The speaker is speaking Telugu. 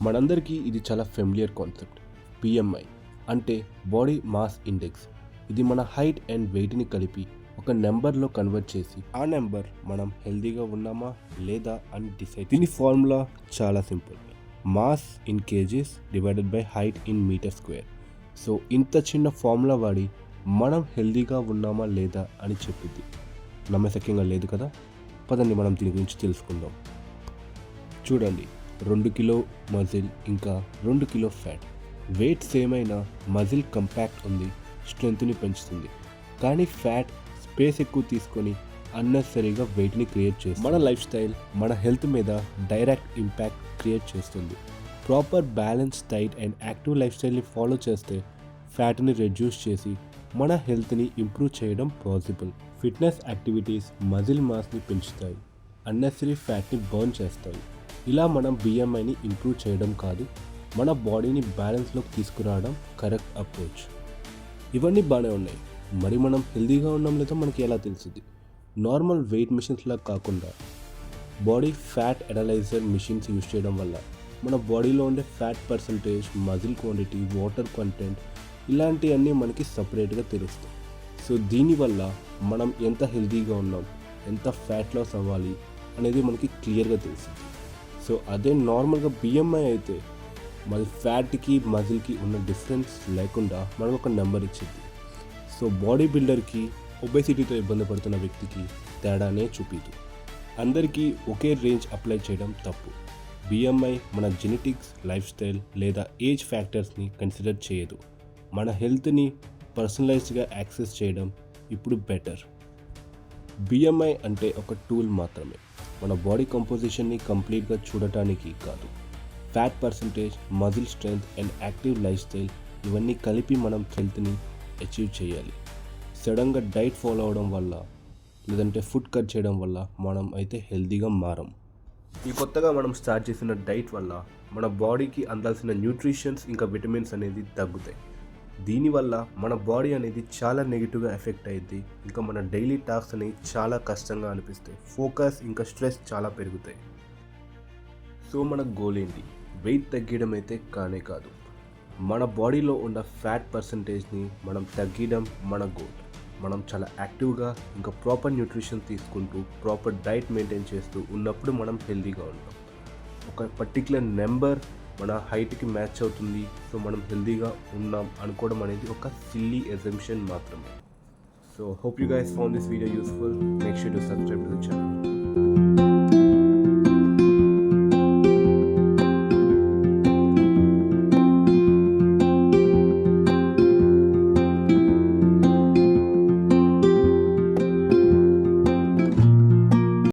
మనందరికీ ఇది చాలా ఫెమిలియర్ కాన్సెప్ట్. బిఎంఐ అంటే బాడీ మాస్ ఇండెక్స్. ఇది మన హైట్ అండ్ వెయిట్ని కలిపి ఒక నెంబర్లో కన్వర్ట్ చేసి ఆ నెంబర్ మనం హెల్తీగా ఉన్నామా లేదా అని డిసైడ్. దీని ఫార్ములా చాలా simple. Mass in kgs divided by height in meter square. So ఇంత చిన్న ఫార్ములా వాడి మనం హెల్తీగా ఉన్నామా లేదా అని చెప్పింది. నమ్మశక్యంగా లేదు కదా? పదండి మనం దీని గురించి తెలుసుకుందాం. చూడండి, 2 కిలో మజిల్ ఇంకా 2 కిలో ఫ్యాట్. వెయిట్ సేమ్ అయినా మజిల్ కంపాక్ట్ ఉంది, స్ట్రెంగ్త్ని పెంచుతుంది. కానీ ఫ్యాట్ స్పేస్ ఎక్కువ తీసుకొని అన్నెసరీగా వెయిట్ని క్రియేట్ చేస్తుంది. మన లైఫ్ స్టైల్ మన హెల్త్ మీద డైరెక్ట్ ఇంపాక్ట్ క్రియేట్ చేస్తుంది. Proper balance diet and active life స్టైల్ని ఫాలో చేస్తే ఫ్యాట్ని రెడ్యూస్ చేసి మన హెల్త్ని ఇంప్రూవ్ చేయడం పాసిబుల్. ఫిట్నెస్ యాక్టివిటీస్ మజిల్ మాస్ని పెంచుతాయి, అన్నెసరీ ఫ్యాట్ని బర్న్ చేస్తాయి. ఇలా మనం బిఎంఐని ఇంప్రూవ్ చేయడం కాదు, మన బాడీని బ్యాలెన్స్లోకి తీసుకురావడం కరెక్ట్ అప్రోచ్. ఇవన్నీ బాగానే ఉన్నాయి, మరి మనం హెల్తీగా ఉన్నాం లేదో మనకి ఎలా తెలుస్తుంది? నార్మల్ వెయిట్ మిషన్స్లా కాకుండా body fat analyser machines use చేయడం వల్ల మన బాడీలో ఉండే fat percentage, muscle quantity, water content ఇలాంటివన్నీ మనకి సపరేట్గా తెలుస్తాయి. సో దీనివల్ల మనం ఎంత హెల్తీగా ఉన్నాం, ఎంత ఫ్యాట్ లాస్ అవ్వాలి అనేది మనకి క్లియర్గా తెలుస్తుంది. సో అదే నార్మల్గా బిఎంఐ అయితే మరి ఫ్యాట్కి మజిల్కి ఉన్న డిఫరెన్స్ లేకుండా మనకు ఒక నెంబర్ ఇచ్చింది. సో బాడీ బిల్డర్కి, ఒబేసిటీతో ఇబ్బంది పడుతున్న వ్యక్తికి తేడానే చూపిదు. అందరికీ ఒకే రేంజ్ అప్లై చేయడం తప్పు. బిఎంఐ మన జెనెటిక్స్, లైఫ్ స్టైల్ లేదా ఏజ్ ఫ్యాక్టర్స్ని కన్సిడర్ చేయదు. మన హెల్త్ని పర్సనలైజ్డ్గా యాక్సెస్ చేయడం ఇప్పుడు బెటర్. బిఎంఐ అంటే ఒక టూల్ మాత్రమే, మన బాడీ కంపోజిషన్ని కంప్లీట్గా చూడటానికి కాదు. Fat percentage, muscle strength and active life style ఇవన్నీ కలిపి మనం హెల్త్ని అచీవ్ చేయాలి. సడన్గా డైట్ ఫాలో అవడం వల్ల లేదంటే ఫుడ్ కట్ చేయడం వల్ల మనం అయితే హెల్తీగా మారం. ఈ కొత్తగా మనం స్టార్ట్ చేసిన డైట్ వల్ల మన బాడీకి అందాల్సిన న్యూట్రిషన్స్ ఇంకా విటమిన్స్ అనేది తగ్గుతాయి. దీనివల్ల మన బాడీ అనేది చాలా నెగిటివ్గా ఎఫెక్ట్ అయ్యింది. ఇంకా మన డైలీ టాస్క్స్ అనేవి చాలా కష్టంగా అనిపిస్తాయి. ఫోకస్ ఇంకా స్ట్రెస్ చాలా పెరుగుతాయి. సో మన గోల్ ఏంటి? వెయిట్ తగ్గడం అయితే కానే కాదు, మన బాడీలో ఉన్న ఫ్యాట్ పర్సంటేజ్ని మనం తగ్గడం మన గోల్. మనం చాలా యాక్టివ్గా ఇంకా ప్రాపర్ న్యూట్రిషన్ తీసుకుంటూ ప్రాపర్ డైట్ మెయింటైన్ చేస్తూ ఉన్నప్పుడు మనం హెల్తీగా ఉంటాం. ఒక పర్టికులర్ నెంబర్ మన హైట్కి మ్యాచ్ అవుతుంది, సో మనం హెల్తీగా ఉన్నాం అనుకోవడం అనేది ఒక సిల్లీ అజంప్షన్ మాత్రమే. So hope you guys found this video useful. Make sure to subscribe to the channel.